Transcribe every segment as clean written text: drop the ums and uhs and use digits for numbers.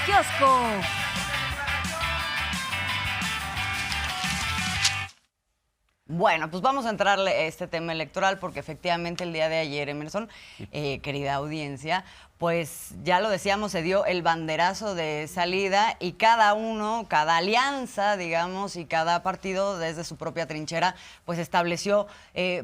Kiosco. Bueno, pues vamos a entrarle a este tema electoral porque efectivamente el día de ayer, Emerson, querida audiencia, pues ya lo decíamos, se dio el banderazo de salida y cada uno, cada alianza, digamos, y cada partido desde su propia trinchera, pues estableció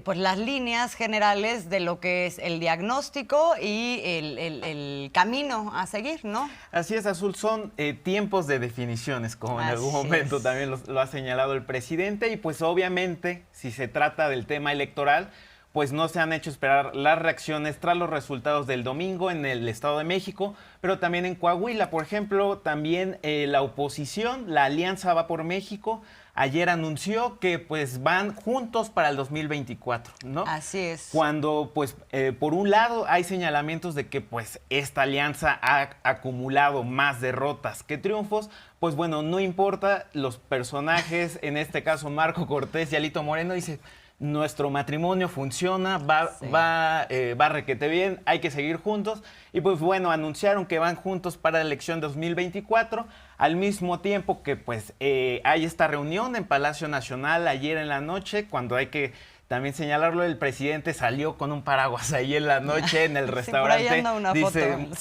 pues las líneas generales de lo que es el diagnóstico y el camino a seguir, ¿no? Así es, Azul, son tiempos de definiciones, como en algún momento también lo ha señalado el presidente, y pues obviamente, si se trata del tema electoral, pues no se han hecho esperar las reacciones tras los resultados del domingo en el Estado de México, pero también en Coahuila. Por ejemplo, también la oposición, la Alianza Va por México, ayer anunció que pues van juntos para el 2024, ¿no? Así es. Cuando pues por un lado hay señalamientos de que pues esta alianza ha acumulado más derrotas que triunfos, pues bueno, no importa, los personajes, en este caso Marco Cortés y Alito Moreno, dice: nuestro matrimonio funciona, va requete bien, hay que seguir juntos. Y pues bueno, anunciaron que van juntos para la elección 2024, al mismo tiempo que pues hay esta reunión en Palacio Nacional ayer en la noche, cuando hay que también señalarlo, el presidente salió con un paraguas ahí en la noche en el restaurante. Sí, por ahí anda una dice, foto.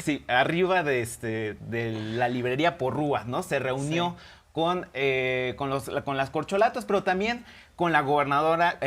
Sí, arriba de la librería Porrúa, ¿no? Se reunió con las corcholatas, pero también con la gobernadora,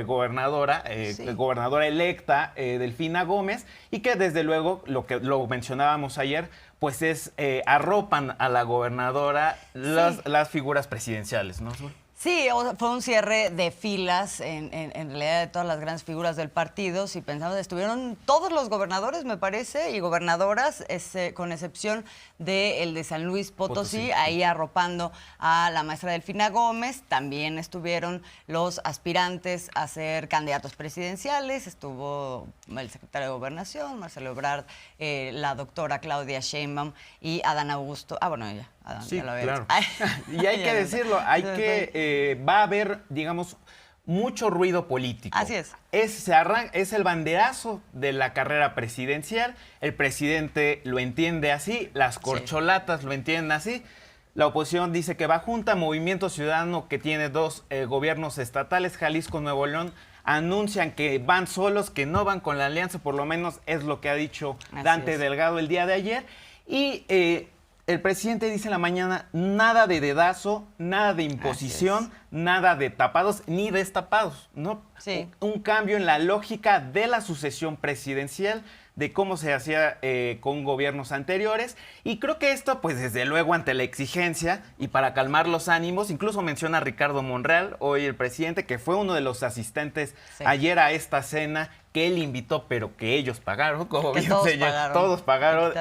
gobernadora electa, Delfina Gómez, y que desde luego, lo mencionábamos ayer, pues arropan a la gobernadora las figuras presidenciales, ¿no? Sí, fue un cierre de filas en realidad de todas las grandes figuras del partido. Si pensamos, estuvieron todos los gobernadores, me parece, y gobernadoras, con excepción del de San Luis Potosí, ahí arropando a la maestra Delfina Gómez. También estuvieron los aspirantes a ser candidatos presidenciales. Estuvo el secretario de Gobernación, Marcelo Ebrard, la doctora Claudia Sheinbaum y Adán Augusto. Bueno, ella. Adán, sí, ya lo había claro. dicho. Y hay que decirlo, va a haber, digamos, mucho ruido político. Así es. Es el banderazo de la carrera presidencial. El presidente lo entiende así, las corcholatas lo entienden así. La oposición dice que va junta. Movimiento Ciudadano, que tiene dos gobiernos estatales, Jalisco, Nuevo León, anuncian que van solos, que no van con la alianza, por lo menos es lo que ha dicho Dante Delgado el día de ayer. Y el presidente dice en la mañana: nada de dedazo, nada de imposición, nada de tapados ni destapados, ¿no? Sí. Un cambio en la lógica de la sucesión presidencial, de cómo se hacía con gobiernos anteriores. Y creo que esto, pues desde luego, ante la exigencia y para calmar los ánimos, incluso menciona a Ricardo Monreal, hoy el presidente, que fue uno de los asistentes ayer a esta cena que él invitó, pero que ellos pagaron, como bien señaló. Todos pagaron.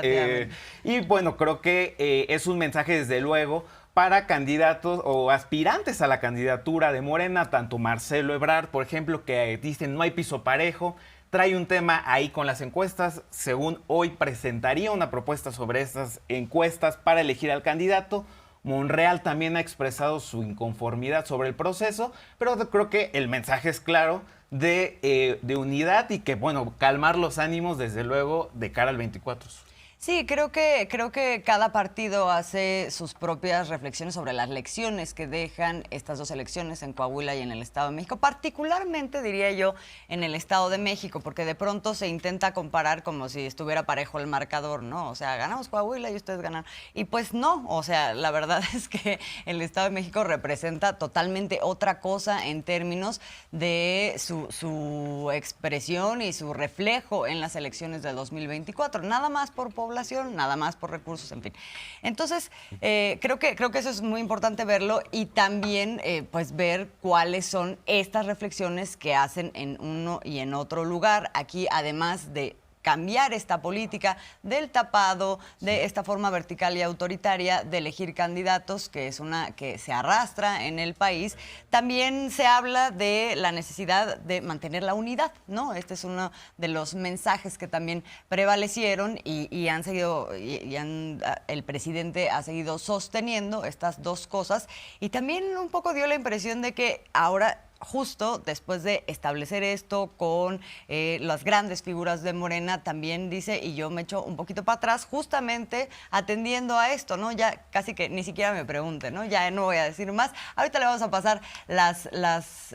Y bueno, creo que es un mensaje, desde luego, para candidatos o aspirantes a la candidatura de Morena, tanto Marcelo Ebrard, por ejemplo, que dicen no hay piso parejo. Trae un tema ahí con las encuestas. Según hoy, presentaría una propuesta sobre estas encuestas para elegir al candidato. Monreal también ha expresado su inconformidad sobre el proceso, pero creo que el mensaje es claro de unidad y que, bueno, calmar los ánimos, desde luego, de cara al 24. Sí, creo que cada partido hace sus propias reflexiones sobre las lecciones que dejan estas dos elecciones en Coahuila y en el Estado de México, particularmente, diría yo, en el Estado de México, porque de pronto se intenta comparar como si estuviera parejo el marcador, ¿no? O sea, ganamos Coahuila y ustedes ganan. Y pues no, o sea, la verdad es que el Estado de México representa totalmente otra cosa en términos de su expresión y su reflejo en las elecciones de 2024, nada más por población, nada más por recursos, en fin. Entonces, creo que eso es muy importante verlo y también pues ver cuáles son estas reflexiones que hacen en uno y en otro lugar. Aquí, además de cambiar esta política del tapado, de esta forma vertical y autoritaria de elegir candidatos, que es una que se arrastra en el país, también se habla de la necesidad de mantener la unidad, ¿no? Este es uno de los mensajes que también prevalecieron y han seguido, el presidente ha seguido sosteniendo estas dos cosas y también un poco dio la impresión de que ahora justo después de establecer esto con las grandes figuras de Morena, también dice, y yo me echo un poquito para atrás, justamente atendiendo a esto, ¿no? Ya casi que ni siquiera me pregunte, ¿no? Ya no voy a decir más. Ahorita le vamos a pasar las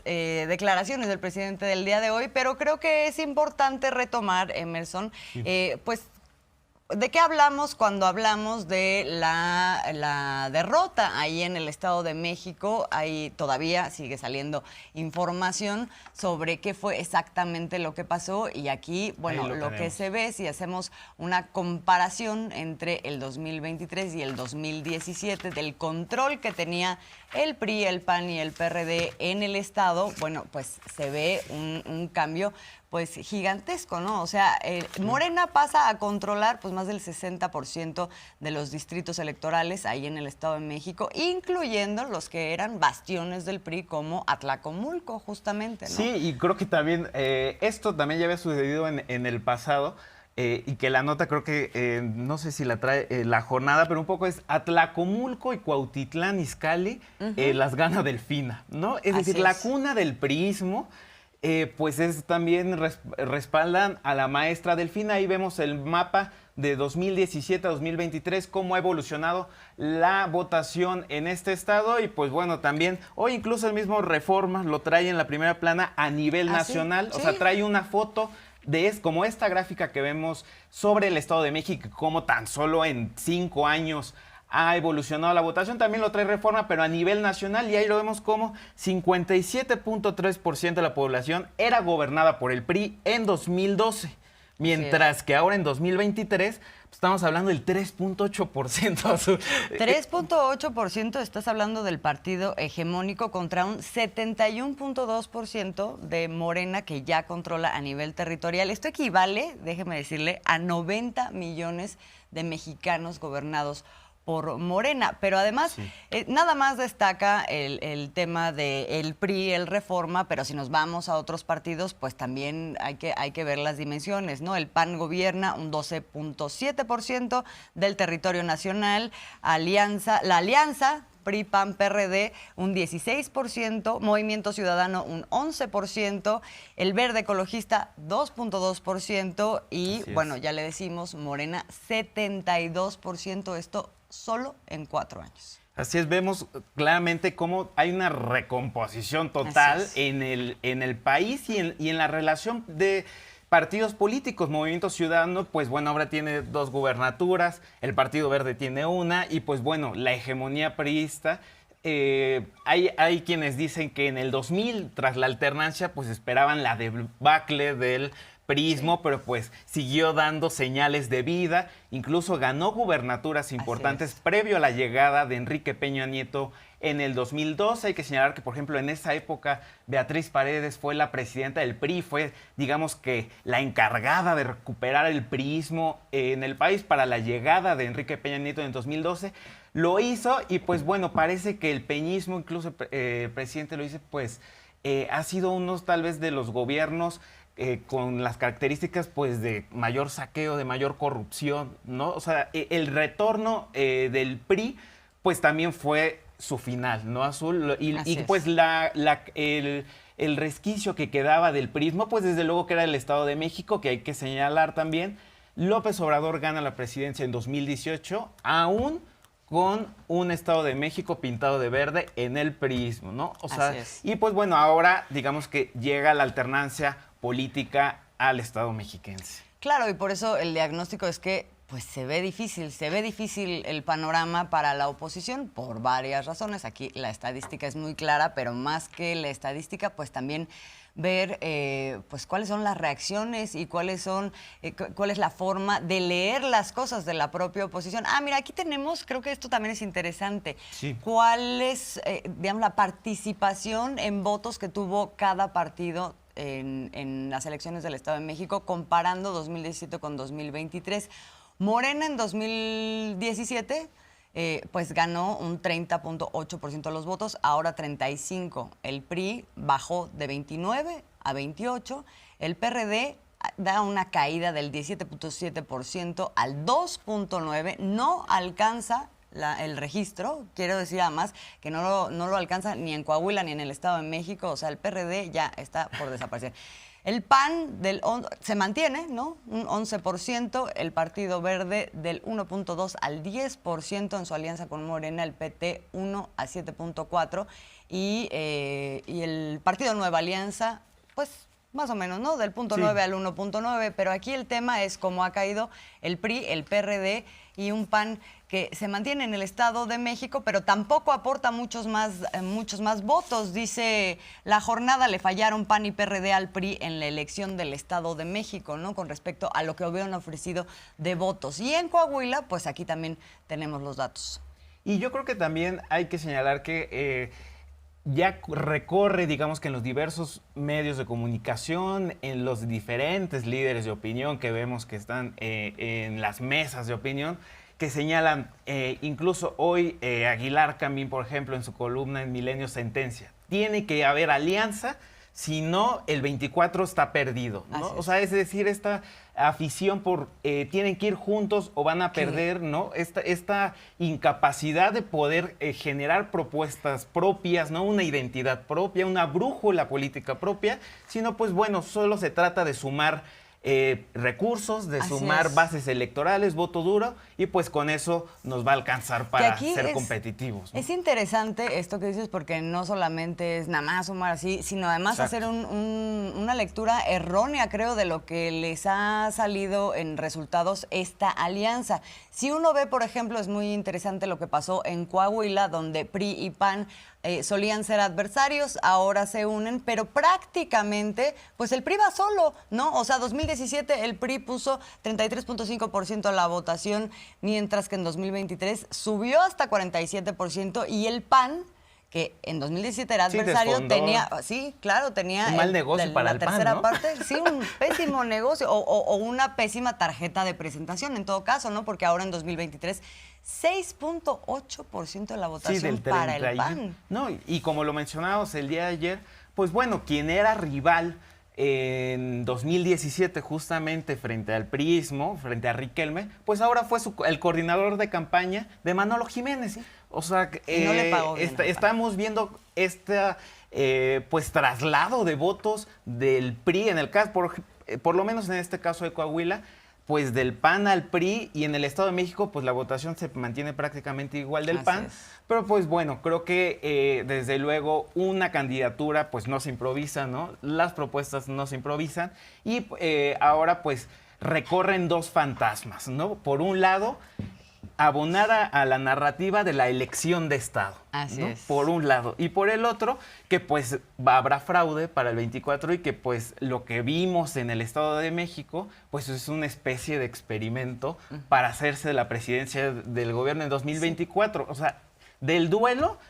declaraciones del presidente del día de hoy, pero creo que es importante retomar, Emerson, pues, ¿de qué hablamos cuando hablamos de la derrota ahí en el Estado de México? Ahí todavía sigue saliendo información sobre qué fue exactamente lo que pasó y aquí, bueno, lo que se ve, si hacemos una comparación entre el 2023 y el 2017 del control que tenía el PRI, el PAN y el PRD en el Estado, bueno, pues se ve un cambio pues gigantesco, ¿no? O sea, Morena pasa a controlar pues más del 60% de los distritos electorales ahí en el Estado de México, incluyendo los que eran bastiones del PRI como Atlacomulco, justamente, ¿no? Sí, y creo que también esto también ya había sucedido en el pasado. Y que la nota creo que, no sé si la trae la jornada, pero un poco es Atlacomulco y Cuautitlán Izcalli, las gana Delfina, ¿no? Es decir, la cuna del priismo, pues es también respaldan a la maestra Delfina. Ahí vemos el mapa de 2017 a 2023, cómo ha evolucionado la votación en este estado. Y pues bueno, también hoy incluso el mismo Reforma lo trae en la primera plana a nivel nacional. ¿Sí? O sea, trae una foto como esta gráfica que vemos sobre el Estado de México, como tan solo en 5 años ha evolucionado la votación. También lo trae Reforma, pero a nivel nacional, y ahí lo vemos como 57.3% de la población era gobernada por el PRI en 2012, mientras que ahora en 2023 estamos hablando del 3.8%. 3.8%, estás hablando del partido hegemónico contra un 71.2% de Morena que ya controla a nivel territorial. Esto equivale, déjeme decirle, a 90 millones de mexicanos gobernados por Morena, pero además nada más destaca el tema del PRI, el Reforma, pero si nos vamos a otros partidos, pues también hay que ver las dimensiones, ¿no? El PAN gobierna un 12.7% del territorio nacional, la Alianza PRI, PAN, PRD, un 16%, Movimiento Ciudadano, un 11%, el Verde Ecologista, 2.2%, y bueno, ya le decimos, Morena, 72%, esto solo en 4 años. Así es, vemos claramente cómo hay una recomposición total en el país y en la relación de partidos políticos. Movimiento Ciudadano, pues bueno, ahora tiene 2 gubernaturas, el Partido Verde tiene una, y pues bueno, la hegemonía priista. Hay quienes dicen que en el 2000, tras la alternancia, pues esperaban la debacle del priismo, pero pues siguió dando señales de vida, incluso ganó gubernaturas importantes previo a la llegada de Enrique Peña Nieto en el 2012. Hay que señalar que, por ejemplo, en esa época Beatriz Paredes fue la presidenta del PRI, fue, digamos que, la encargada de recuperar el priismo en el país para la llegada de Enrique Peña Nieto en el 2012. Lo hizo y pues bueno, parece que el peñismo, incluso el presidente lo dice, pues ha sido uno tal vez de los gobiernos con las características pues de mayor saqueo, de mayor corrupción, ¿no? O sea, el retorno del PRI pues también fue su final, ¿no, Azul? Y pues el resquicio que quedaba del priismo, pues desde luego que era el Estado de México, que hay que señalar también. López Obrador gana la presidencia en 2018, aún con un Estado de México pintado de verde en el priismo, ¿no? O sea, y pues bueno, ahora digamos que llega la alternancia política al Estado mexiquense. Claro, y por eso el diagnóstico es que pues se ve difícil el panorama para la oposición por varias razones. Aquí la estadística es muy clara, pero más que la estadística, pues también ver pues cuáles son las reacciones y cuál es la forma de leer las cosas de la propia oposición. Mira, aquí tenemos, creo que esto también es interesante, cuál es, digamos, la participación en votos que tuvo cada partido en las elecciones del Estado de México, comparando 2017 con 2023. Morena en 2017 pues ganó un 30.8% de los votos, ahora 35%. El PRI bajó de 29 a 28%. El PRD da una caída del 17.7% al 2.9%. No alcanza el registro. Quiero decir además que no lo alcanza ni en Coahuila ni en el Estado de México. O sea, el PRD ya está por desaparecer. El PAN se mantiene, ¿no? Un 11%, el Partido Verde del 1.2 al 10% en su alianza con Morena, el PT 1 a 7.4 y el Partido Nueva Alianza, pues más o menos, ¿no? Del 0.9 al 1.9, pero aquí el tema es cómo ha caído el PRI, el PRD y un PAN que se mantiene en el Estado de México, pero tampoco aporta muchos más votos. Dice, la jornada le fallaron PAN y PRD al PRI en la elección del Estado de México, ¿no? Con respecto a lo que hubieran ofrecido de votos. Y en Coahuila, pues aquí también tenemos los datos. Y yo creo que también hay que señalar que ya recorre, digamos que en los diversos medios de comunicación, en los diferentes líderes de opinión que vemos que están en las mesas de opinión, que señalan, incluso hoy Aguilar Camín, por ejemplo, en su columna en Milenio Sentencia, tiene que haber alianza, si no, el 24 está perdido, ¿no? O sea, es decir, esta afición por tienen que ir juntos o van a perder, ¿no? Esta incapacidad de poder generar propuestas propias, ¿no? Una identidad propia, una brújula política propia, sino pues bueno, solo se trata de sumar recursos, de sumar bases electorales, voto duro, y pues con eso nos va a alcanzar para ser competitivos, ¿no? Es interesante esto que dices porque no solamente es nada más sumar así, sino además hacer una lectura errónea, creo, de lo que les ha salido en resultados esta alianza. Si uno ve, por ejemplo, es muy interesante lo que pasó en Coahuila, donde PRI y PAN solían ser adversarios, ahora se unen, pero prácticamente, pues el PRI va solo, ¿no? O sea, 2017 el PRI puso 33.5% de la votación, mientras que en 2023 subió hasta 47% y el PAN, que en 2017 era adversario, tenía un mal negocio para el PAN, tercera ¿no? parte, sí, un pésimo negocio o una pésima tarjeta de presentación en todo caso, ¿no? Porque ahora en 2023 6.8% de la votación para el PAN. No, y como lo mencionábamos el día de ayer, pues bueno, quien era rival en 2017 justamente frente al priismo, frente a Riquelme, pues ahora fue el coordinador de campaña de Manolo Jiménez. ¿Sí? O sea, no le pagó bien estamos viendo pues traslado de votos del PRI, en el caso, por lo menos en este caso de Coahuila, pues del PAN al PRI, y en el Estado de México pues la votación se mantiene prácticamente igual del PAN, pero pues bueno, creo que desde luego una candidatura pues no se improvisa, ¿no? Las propuestas no se improvisan y ahora pues recorren dos fantasmas, ¿no? Por un lado, abonar a la narrativa de la elección de Estado. Así ¿no? es. Por un lado. Y por el otro, que pues habrá fraude para el 24 y que pues lo que vimos en el Estado de México, pues es una especie de experimento para hacerse de la presidencia del gobierno en 2024. Sí. O sea, del duelo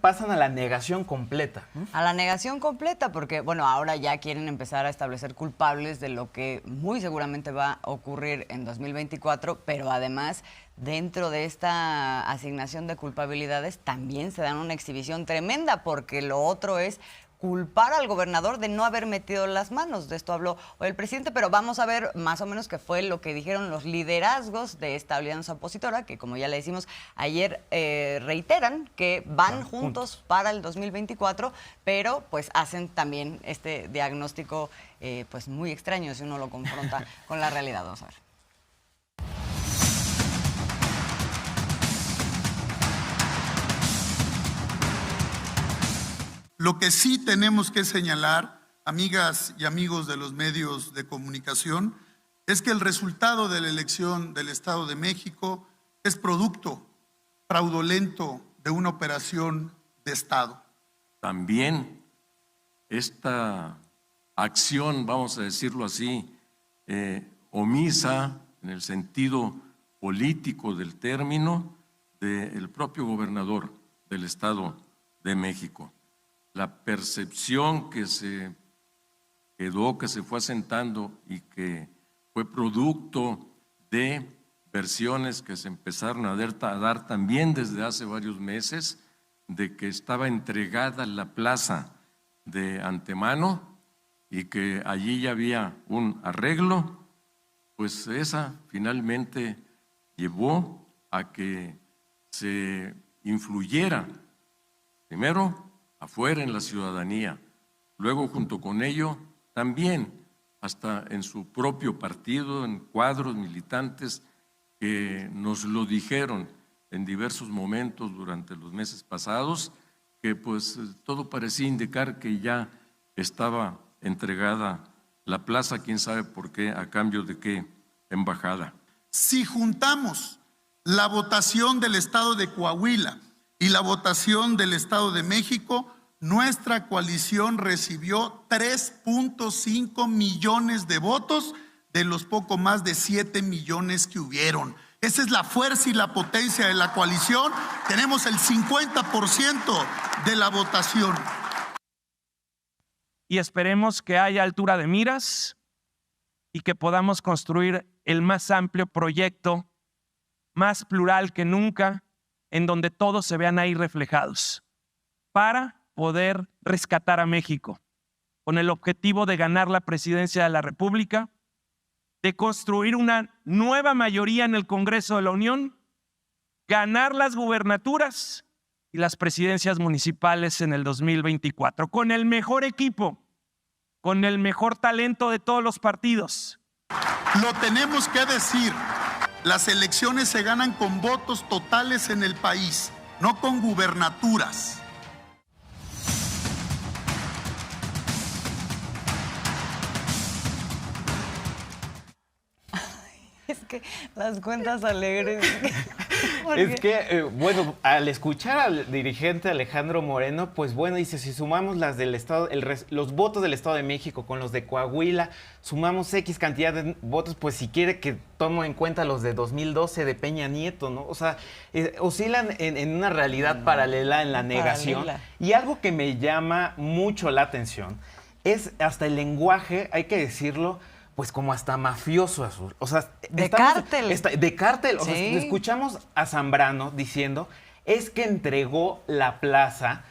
pasan a la negación completa. A la negación completa, porque, bueno, ahora ya quieren empezar a establecer culpables de lo que muy seguramente va a ocurrir en 2024, pero además, dentro de esta asignación de culpabilidades, también se dan una exhibición tremenda, porque lo otro es culpar al gobernador de no haber metido las manos. De esto habló hoy el presidente, pero vamos a ver más o menos qué fue lo que dijeron los liderazgos de esta alianza opositora, que como ya le decimos ayer, reiteran que van juntos para el 2024, pero pues hacen también este diagnóstico pues muy extraño si uno lo confronta con la realidad. Vamos a ver. Lo que sí tenemos que señalar, amigas y amigos de los medios de comunicación, es que el resultado de la elección del Estado de México es producto fraudulento de una operación de Estado. También esta acción, vamos a decirlo así, omisa en el sentido político del término del propio gobernador del Estado de México. La percepción que se quedó, que se fue asentando y que fue producto de versiones que se empezaron a dar también desde hace varios meses, de que estaba entregada la plaza de antemano y que allí ya había un arreglo, pues esa finalmente llevó a que se influyera, primero afuera en la ciudadanía, luego junto con ello también hasta en su propio partido, en cuadros militantes que nos lo dijeron en diversos momentos durante los meses pasados, que pues todo parecía indicar que ya estaba entregada la plaza, quién sabe por qué, a cambio de qué embajada. Si juntamos la votación del Estado de Coahuila y la votación del Estado de México, nuestra coalición recibió 3.5 millones de votos de los poco más de 7 millones que hubieron. Esa es la fuerza y la potencia de la coalición. Tenemos el 50% de la votación. Y esperemos que haya altura de miras y que podamos construir el más amplio proyecto, más plural que nunca, en donde todos se vean ahí reflejados, para poder rescatar a México, con el objetivo de ganar la presidencia de la República, de construir una nueva mayoría en el Congreso de la Unión, ganar las gubernaturas y las presidencias municipales en el 2024, con el mejor equipo, con el mejor talento de todos los partidos. Lo tenemos que decir, las elecciones se ganan con votos totales en el país, no con gubernaturas. Es que las cuentas alegres. Es que, bueno, al escuchar al dirigente Alejandro Moreno, pues bueno, dice, si sumamos las del Estado, los votos del Estado de México con los de Coahuila, sumamos X cantidad de votos, pues si quiere que tomo en cuenta los de 2012 de Peña Nieto, ¿no? O sea, oscilan en una realidad paralela en la negación. Paralela. Y algo que me llama mucho la atención es hasta el lenguaje, hay que decirlo, pues como hasta mafioso, Azul. O sea, De cártel. De cártel. O sea, Sí. escuchamos a Zambrano diciendo, es que entregó la plaza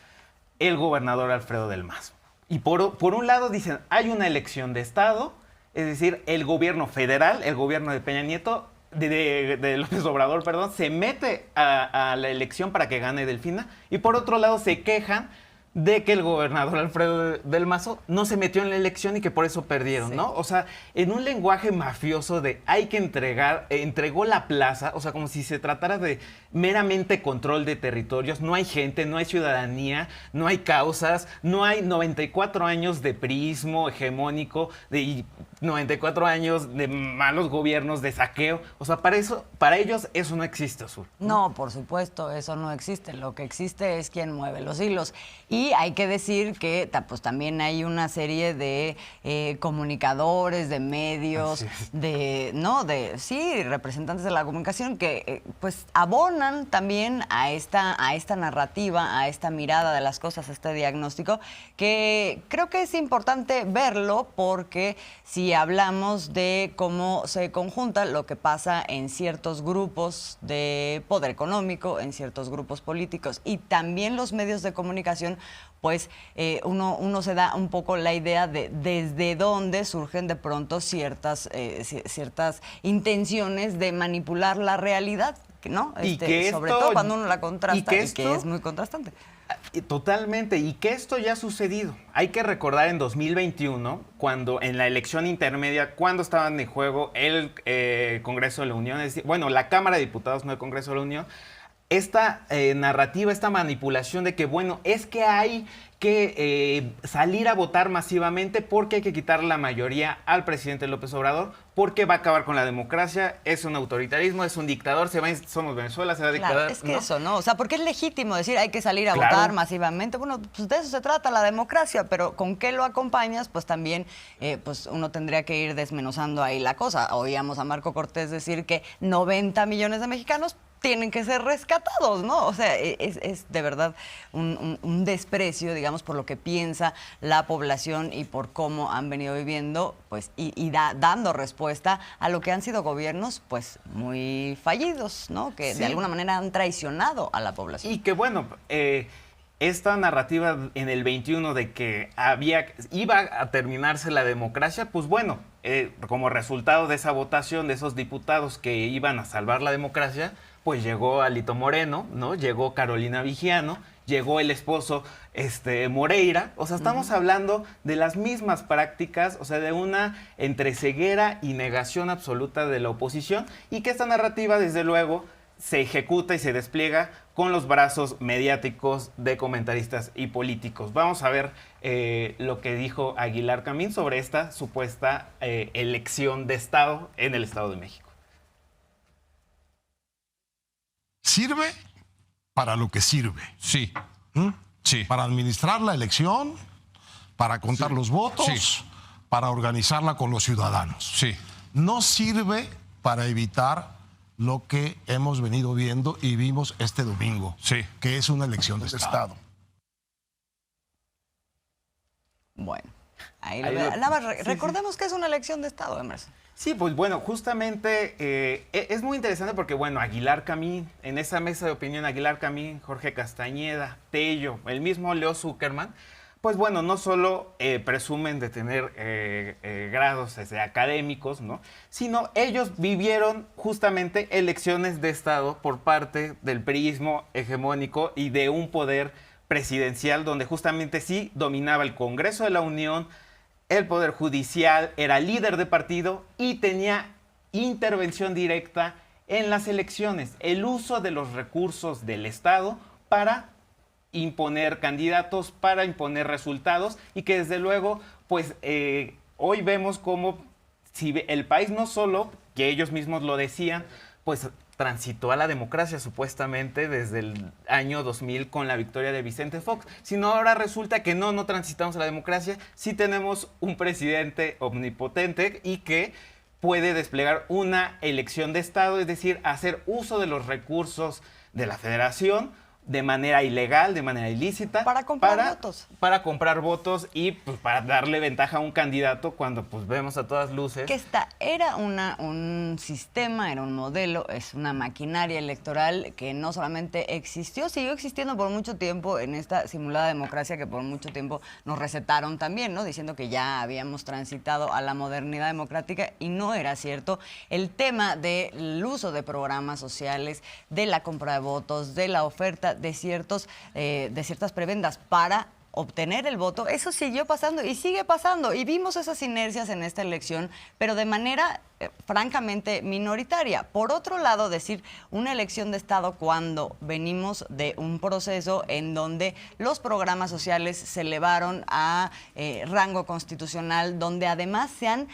el gobernador Alfredo del Mazo. Y por un lado dicen, hay una elección de Estado, es decir, el gobierno federal, el gobierno de Peña Nieto, de López Obrador, perdón, se mete a la elección para que gane Delfina. Y por otro lado se quejan de que el gobernador Alfredo del Mazo no se metió en la elección y que por eso perdieron, Sí. ¿no? O sea, en un lenguaje mafioso de hay que entregar, entregó la plaza, o sea, como si se tratara de meramente control de territorios, no hay gente, no hay ciudadanía, no hay causas, no hay 94 años de priismo hegemónico, y 94 años de malos gobiernos, de saqueo, o sea, para ellos eso no existe, Azul. No, por supuesto, eso no existe. Lo que existe es quien mueve los hilos. Y hay que decir que pues, también hay una serie de comunicadores, de medios, representantes de la comunicación que pues abonan también a esta narrativa, a esta mirada de las cosas, a este diagnóstico, que creo que es importante verlo porque si hablamos de cómo se conjunta lo que pasa en ciertos grupos de poder económico, en ciertos grupos políticos y también los medios de comunicación, pues uno se da un poco la idea de desde dónde surgen de pronto ciertas intenciones de manipular la realidad, ¿no? Y que sobre esto- todo cuando uno la contrasta y que y que esto- es muy contrastante. Totalmente, y que esto ya ha sucedido. Hay que recordar en 2021, cuando en la elección intermedia, cuando estaban en juego el Congreso de la Unión, es decir, bueno, la Cámara de Diputados, no el Congreso de la Unión, esta narrativa, esta manipulación de que, bueno, es que hay que salir a votar masivamente porque hay que quitar la mayoría al presidente López Obrador, porque va a acabar con la democracia, es un autoritarismo, es un dictador, somos Venezuela, se va a dictar. Claro, es que ¿no? eso, ¿no? O sea, porque es legítimo decir hay que salir a Claro. votar masivamente. Bueno, pues de eso se trata la democracia, pero ¿con qué lo acompañas? Pues también pues uno tendría que ir desmenuzando ahí la cosa. Oíamos a Marco Cortés decir que 90 millones de mexicanos tienen que ser rescatados, ¿no? O sea, es de verdad un desprecio, digamos, por lo que piensa la población y por cómo han venido viviendo, pues, dando respuesta a lo que han sido gobiernos, pues, muy fallidos, ¿no? Que Sí. de alguna manera han traicionado a la población. Y que bueno, esta narrativa en el 21 de que iba a terminarse la democracia, pues bueno, como resultado de esa votación de esos diputados que iban a salvar la democracia, pues llegó Alito Moreno, ¿no? Llegó Carolina Vigiano, llegó el esposo Moreira. O sea, estamos hablando de las mismas prácticas, o sea, de una entreceguera y negación absoluta de la oposición, y que esta narrativa, desde luego, se ejecuta y se despliega con los brazos mediáticos de comentaristas y políticos. Vamos a ver lo que dijo Aguilar Camín sobre esta supuesta elección de Estado en el Estado de México. Sirve para lo que sirve. Sí. Sí. Para administrar la elección, para contar los votos, Sí. para organizarla con los ciudadanos. Sí. No sirve para evitar lo que hemos venido viendo y vimos este domingo, Sí. que es una elección de Estado. Bueno, ahí Ahí lo, lo- nada más sí, recordemos que es una elección de Estado, Emerson. Sí, pues bueno, justamente es muy interesante porque, bueno, Aguilar Camín, en esa mesa de opinión, Aguilar Camín, Jorge Castañeda, Tello, el mismo Leo Zuckerman, pues bueno, no solo presumen de tener grados académicos, ¿no? Sino ellos vivieron justamente elecciones de Estado por parte del priismo hegemónico y de un poder presidencial donde justamente sí dominaba el Congreso de la Unión, el Poder Judicial, era líder de partido y tenía intervención directa en las elecciones, el uso de los recursos del Estado para imponer candidatos, para imponer resultados, y que desde luego, pues hoy vemos cómo si el país no solo, que ellos mismos lo decían, pues transitó a la democracia supuestamente desde el año 2000 con la victoria de Vicente Fox, sino ahora resulta que no transitamos a la democracia, sí tenemos un presidente omnipotente y que puede desplegar una elección de Estado, es decir, hacer uso de los recursos de la Federación de manera ilegal, de manera ilícita. Para comprar votos. Para comprar votos y pues, para darle ventaja a un candidato cuando pues vemos a todas luces. Que era un sistema, era un modelo, es una maquinaria electoral que no solamente existió, siguió existiendo por mucho tiempo en esta simulada democracia que por mucho tiempo nos recetaron también, ¿no? Diciendo que ya habíamos transitado a la modernidad democrática y no era cierto. El tema del uso de programas sociales, de la compra de votos, de la oferta de ciertas prebendas para obtener el voto, eso siguió pasando y sigue pasando. Y vimos esas inercias en esta elección, pero de manera francamente minoritaria. Por otro lado, decir una elección de Estado cuando venimos de un proceso en donde los programas sociales se elevaron a rango constitucional, donde además se han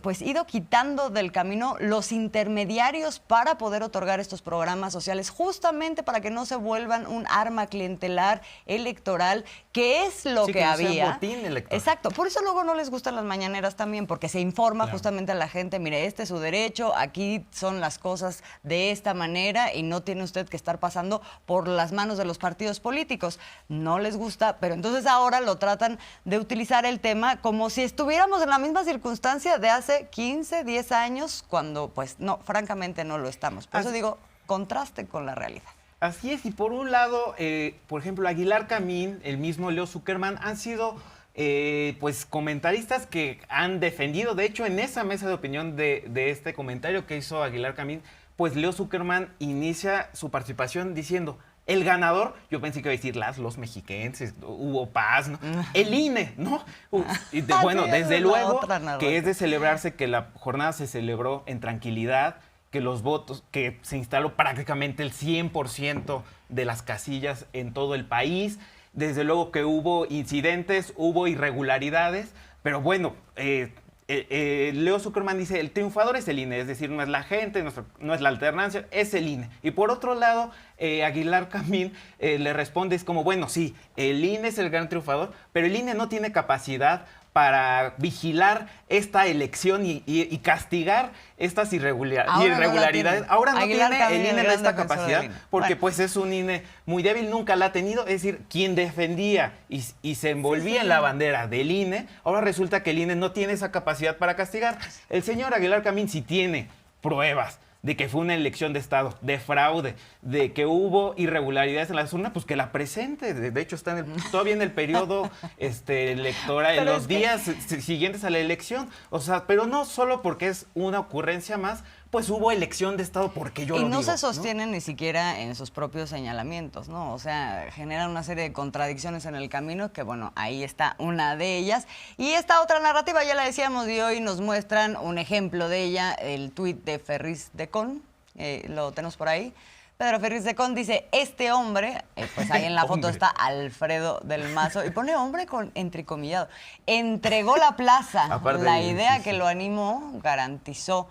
pues ido quitando del camino los intermediarios para poder otorgar estos programas sociales, justamente para que no se vuelvan un arma clientelar electoral, que es lo Sí, que que no sea había. botín electoral. Exacto, por eso luego no les gustan las mañaneras también, porque se informa Claro. justamente a la gente, mire, este es su derecho, aquí son las cosas de esta manera y no tiene usted que estar pasando por las manos de los partidos políticos. No les gusta, pero entonces ahora lo tratan de utilizar el tema como si estuviéramos en la misma circunstancia de hace 15, 10 años, cuando pues no, francamente no lo estamos. Por eso digo, contraste con la realidad. Así es, y por un lado, por ejemplo, Aguilar Camín, el mismo Leo Zuckerman, han sido pues comentaristas que han defendido, de hecho en esa mesa de opinión de este comentario que hizo Aguilar Camín, pues Leo Zuckerman inicia su participación diciendo, el ganador, yo pensé que iba a decir los mexiquenses, Hugo Paz, ¿no? El INE, ¿no? Y bueno, Así es, desde la luego otra narrativa. que es de celebrarse que la jornada se celebró en tranquilidad, que los votos, que se instaló prácticamente el 100% de las casillas en todo el país. Desde luego que hubo incidentes, hubo irregularidades, pero bueno, Leo Zuckerman dice, el triunfador es el INE, es decir, no es la gente, no es la alternancia, es el INE. Y por otro lado, Aguilar Camín le responde, es como, bueno, sí, el INE es el gran triunfador, pero el INE no tiene capacidad para vigilar esta elección y castigar estas irregularidades. Ahora no Aguilar tiene Camín, el el INE gran esta defensor del capacidad, INE. porque Bueno. pues es un INE muy débil, nunca la ha tenido. Es decir, quien defendía y se envolvía en la bandera del INE, ahora resulta que el INE no tiene esa capacidad para castigar. El señor Aguilar Camín sí tiene pruebas de que fue una elección de Estado, de fraude, de que hubo irregularidades en las urnas, pues que la presente. De hecho, está todavía en el periodo electoral, en Pero los es que- días siguientes a la elección. O sea, pero no solo porque es una ocurrencia más, pues hubo elección de Estado porque yo y lo no digo. se sostienen ni siquiera en sus propios señalamientos, ¿no? O sea, generan una serie de contradicciones en el camino que, bueno, ahí está una de ellas. Y esta otra narrativa, ya la decíamos, y hoy nos muestran un ejemplo de ella, el tuit de Ferriz de Con, lo tenemos por ahí. Pedro Ferriz de Con dice, este hombre, pues ahí en la foto está Alfredo del Mazo, y pone hombre con entrecomillado, entregó la plaza. Aparte La de- idea sí, que sí. lo animó garantizó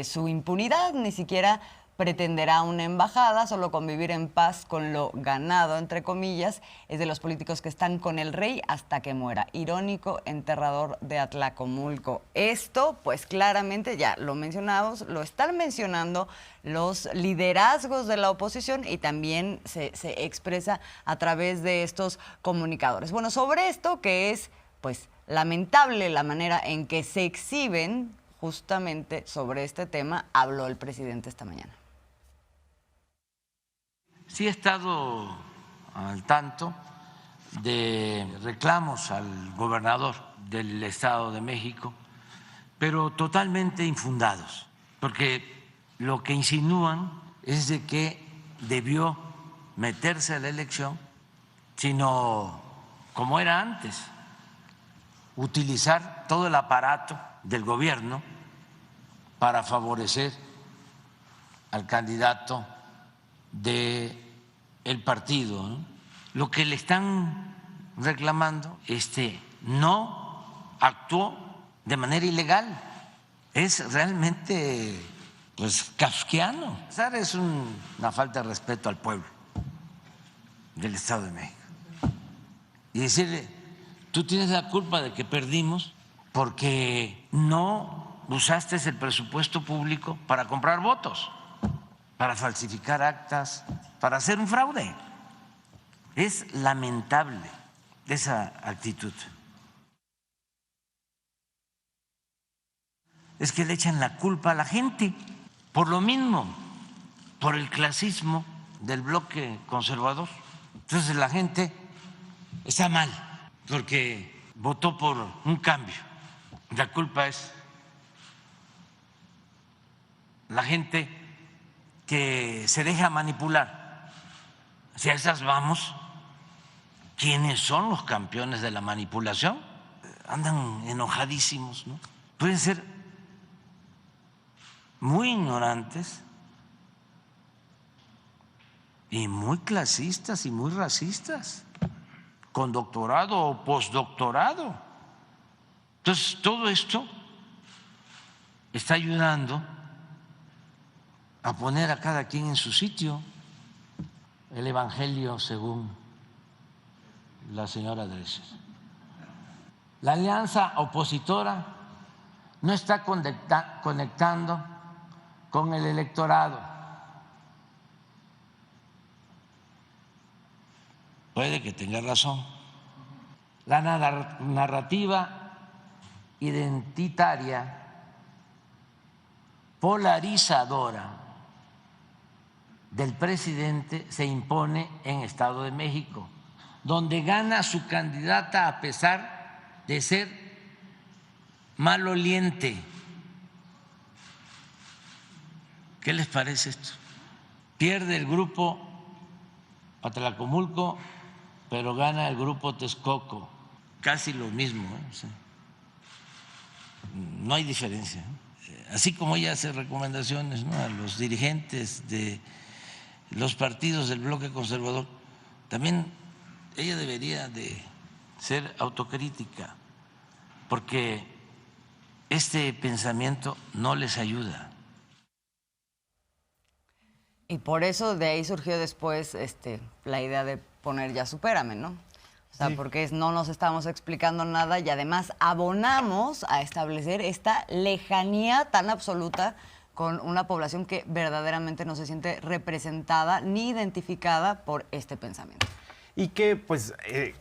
su impunidad, ni siquiera pretenderá una embajada, solo convivir en paz con lo ganado, entre comillas, es de los políticos que están con el rey hasta que muera. Irónico, enterrador de Atlacomulco. Esto, pues claramente, ya lo mencionamos, lo están mencionando los liderazgos de la oposición y también se expresa a través de estos comunicadores. Bueno, sobre esto que es, pues, lamentable la manera en que se exhiben, justamente sobre este tema habló el presidente esta mañana. Sí he estado al tanto de reclamos al gobernador del Estado de México, pero totalmente infundados, porque lo que insinúan es de que debió meterse a la elección, sino como era antes, utilizar todo el aparato del gobierno para favorecer al candidato del partido, ¿no? Lo que le están reclamando, no actuó de manera ilegal, es realmente pues kafkiano. Es una falta de respeto al pueblo del Estado de México. Y decirle, tú tienes la culpa de que perdimos porque no usaste el presupuesto público para comprar votos, para falsificar actas, para hacer un fraude. Es lamentable esa actitud. Es que le echan la culpa a la gente por lo mismo, por el clasismo del bloque conservador. Entonces la gente está mal porque votó por un cambio. La culpa es la gente que se deja manipular. Si a esas vamos, ¿quiénes son los campeones de la manipulación? Andan enojadísimos, ¿no? Pueden ser muy ignorantes y muy clasistas y muy racistas, con doctorado o postdoctorado. Entonces, todo esto está ayudando a poner a cada quien en su sitio. El Evangelio según la señora Dresser. La alianza opositora no está conectando con el electorado. Puede que tenga razón. La narrativa identitaria polarizadora del presidente se impone en Estado de México, donde gana su candidata a pesar de ser maloliente. ¿Qué les parece esto? Pierde el grupo Atlacomulco, pero gana el grupo Texcoco. Casi lo mismo, ¿eh? O sea, no hay diferencia. Así como ella hace recomendaciones, ¿no?, a los dirigentes de los partidos del bloque conservador, también ella debería de ser autocrítica, porque este pensamiento no les ayuda. Y por eso de ahí surgió después la idea de poner ya supérame, ¿no? O sea, porque no nos estamos explicando nada y además abonamos a establecer esta lejanía tan absoluta con una población que verdaderamente no se siente representada ni identificada por este pensamiento. Y que pues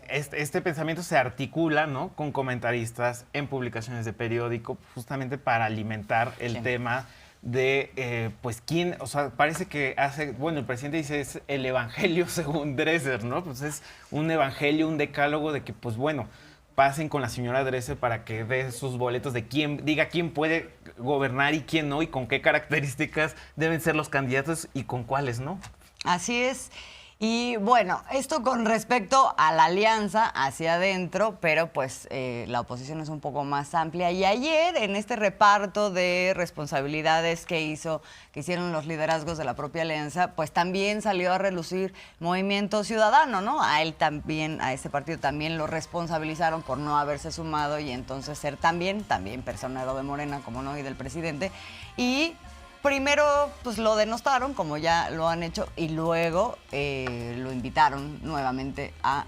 este pensamiento se articula, ¿no?, con comentaristas en publicaciones de periódico, justamente para alimentar el tema de, pues, quién, o sea, parece que el presidente dice es el evangelio según Dresser, ¿no? Pues es un evangelio, un decálogo de que, pues bueno, pasen con la señora Dresser para que dé sus boletos de diga quién puede gobernar y quién no, y con qué características deben ser los candidatos y con cuáles no. Así es. Y bueno, esto con respecto a la alianza hacia adentro, pero pues la oposición es un poco más amplia. Y ayer, en este reparto de responsabilidades que hicieron los liderazgos de la propia alianza, pues también salió a relucir Movimiento Ciudadano, ¿no? A él también, a ese partido también lo responsabilizaron por no haberse sumado y entonces ser también personero de Morena, como no, y del presidente. Y primero, pues lo denostaron, como ya lo han hecho, y luego lo invitaron nuevamente a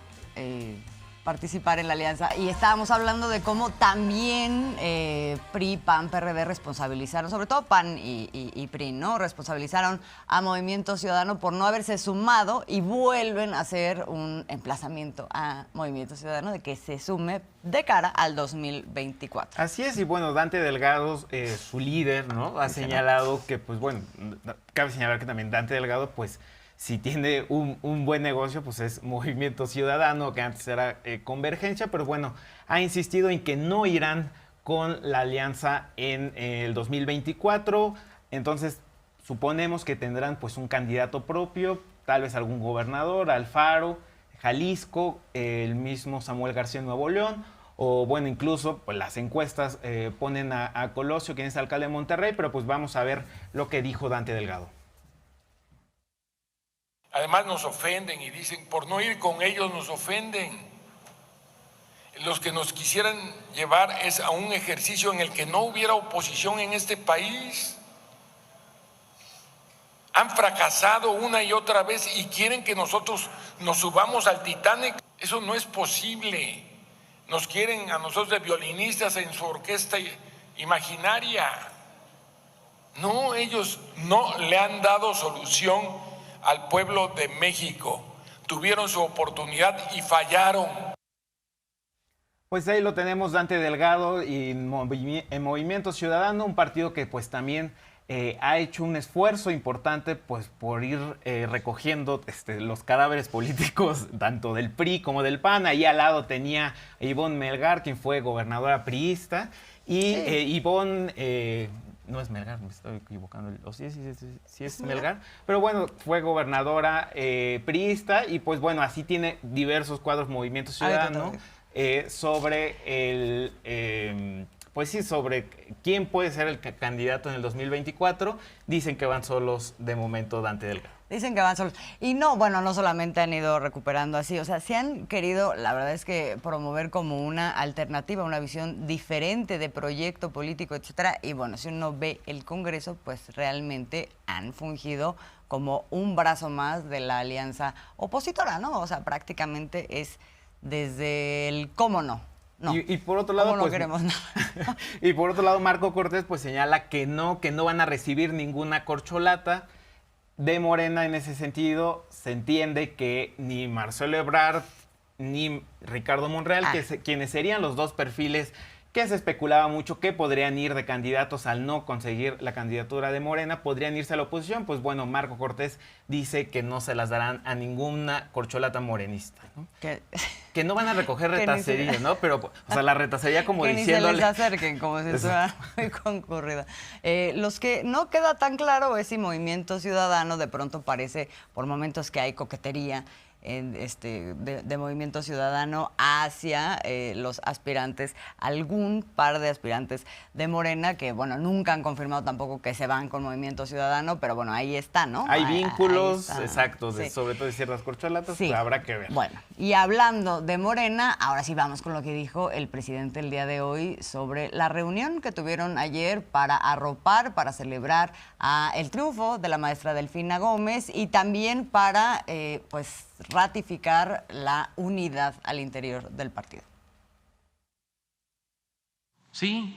participar en la alianza. Y estábamos hablando de cómo también PRI, PAN, PRD responsabilizaron, sobre todo PAN y PRI, ¿no? Responsabilizaron a Movimiento Ciudadano por no haberse sumado y vuelven a hacer un emplazamiento a Movimiento Ciudadano de que se sume de cara al 2024. Así es, y bueno, Dante Delgado, su líder, ¿no? Ha señalado que, pues bueno, cabe señalar que también Dante Delgado, pues, si tiene un buen negocio, pues es Movimiento Ciudadano, que antes era Convergencia, pero bueno, ha insistido en que no irán con la alianza en el 2024. Entonces, suponemos que tendrán pues un candidato propio, tal vez algún gobernador, Alfaro, Jalisco, el mismo Samuel García en Nuevo León, o bueno, incluso pues, las encuestas ponen a Colosio, quien es alcalde de Monterrey, pero pues vamos a ver lo que dijo Dante Delgado. Además nos ofenden y dicen, por no ir con ellos nos ofenden. Los que nos quisieran llevar es a un ejercicio en el que no hubiera oposición en este país. Han fracasado una y otra vez y quieren que nosotros nos subamos al Titanic. Eso no es posible. Nos quieren a nosotros de violinistas en su orquesta imaginaria. No, ellos no le han dado solución al pueblo de México. Tuvieron su oportunidad y fallaron. Pues ahí lo tenemos, Dante Delgado y en Movimiento Ciudadano, un partido que pues también ha hecho un esfuerzo importante pues por ir recogiendo los cadáveres políticos tanto del PRI como del PAN. Ahí al lado tenía a Ivonne Melgar, quien fue gobernadora priista, y Ivonne... no es Melgar, me estoy equivocando. O sí es Melgar. Pero bueno, fue gobernadora priista y pues bueno, así tiene diversos cuadros Movimiento Ciudadano sobre sobre quién puede ser el candidato en el 2024. Dicen que van solos de momento Dante Delgado. Dicen que van solos. Y no, bueno, no solamente han ido recuperando así, o sea, se han querido, la verdad es que promover como una alternativa, una visión diferente de proyecto político, etcétera. Y bueno, si uno ve el Congreso, pues realmente han fungido como un brazo más de la alianza opositora, ¿no? O sea, prácticamente es desde el cómo no. No. Y por otro lado, no pues, queremos nada. Y por otro lado, Marco Cortés pues señala que no van a recibir ninguna corcholata de Morena. En ese sentido, se entiende que ni Marcelo Ebrard ni Ricardo Monreal, quienes serían los dos perfiles que se especulaba mucho que podrían ir de candidatos al no conseguir la candidatura de Morena, podrían irse a la oposición. Pues bueno, Marco Cortés dice que no se las darán a ninguna corcholata morenista, ¿no? Que no van a recoger retacería, ¿no? Pero, o sea, la retacería como que diciéndole... ni se les acerquen, como si estuviera muy concurrida. Los que no queda tan claro es si Movimiento Ciudadano de pronto parece por momentos que hay coquetería de Movimiento Ciudadano hacia los aspirantes, algún par de aspirantes de Morena que, bueno, nunca han confirmado tampoco que se van con Movimiento Ciudadano, pero bueno, ahí está, ¿no? Hay vínculos, ahí exactos, sí. Sobre todo de ciertas corcholatas, sí. Pues habrá que ver. Bueno, y hablando de Morena, ahora sí vamos con lo que dijo el presidente el día de hoy sobre la reunión que tuvieron ayer para arropar, para celebrar el triunfo de la maestra Delfina Gómez y también para, pues, ratificar la unidad al interior del partido. Sí,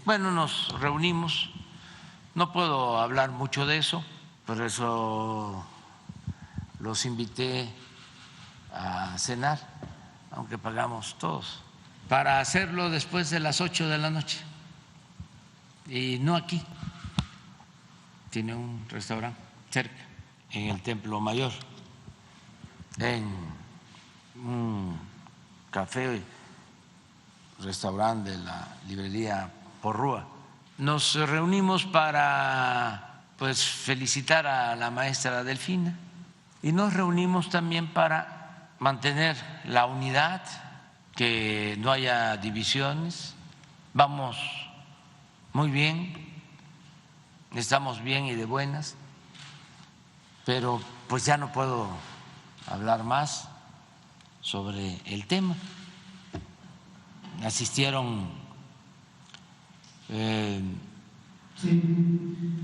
bueno, nos reunimos. No puedo hablar mucho de eso, por eso los invité a cenar, aunque pagamos todos, para hacerlo después de las 8 de la noche. Y no aquí, tiene un restaurante cerca, en el Templo Mayor, en un café restaurante de la librería Porrúa. Nos reunimos para pues felicitar a la maestra Delfina y nos reunimos también para mantener la unidad, que no haya divisiones. Vamos muy bien, estamos bien y de buenas, pero pues ya no puedo hablar más sobre el tema. Asistieron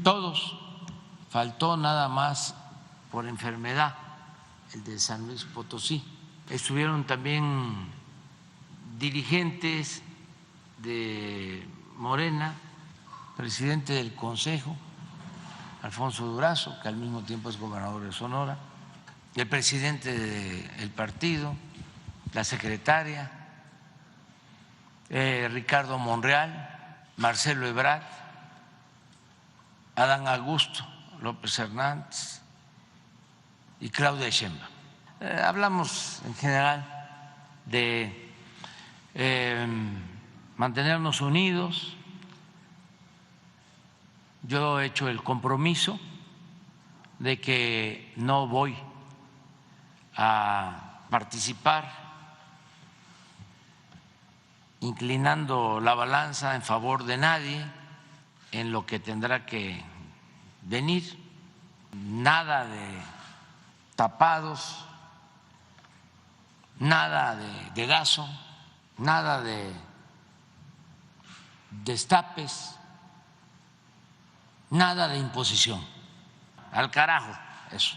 todos, faltó nada más por enfermedad el de San Luis Potosí. Estuvieron también dirigentes de Morena, presidente del Consejo, Alfonso Durazo, que al mismo tiempo es gobernador de Sonora, el presidente del partido, la secretaria, Ricardo Monreal, Marcelo Ebrard, Adán Augusto López Hernández y Claudia Sheinbaum. Hablamos en general de mantenernos unidos. Yo he hecho el compromiso de que no voy a participar inclinando la balanza en favor de nadie en lo que tendrá que venir. Nada de tapados, nada de dedazo, nada de destapes, nada de imposición. Al carajo eso.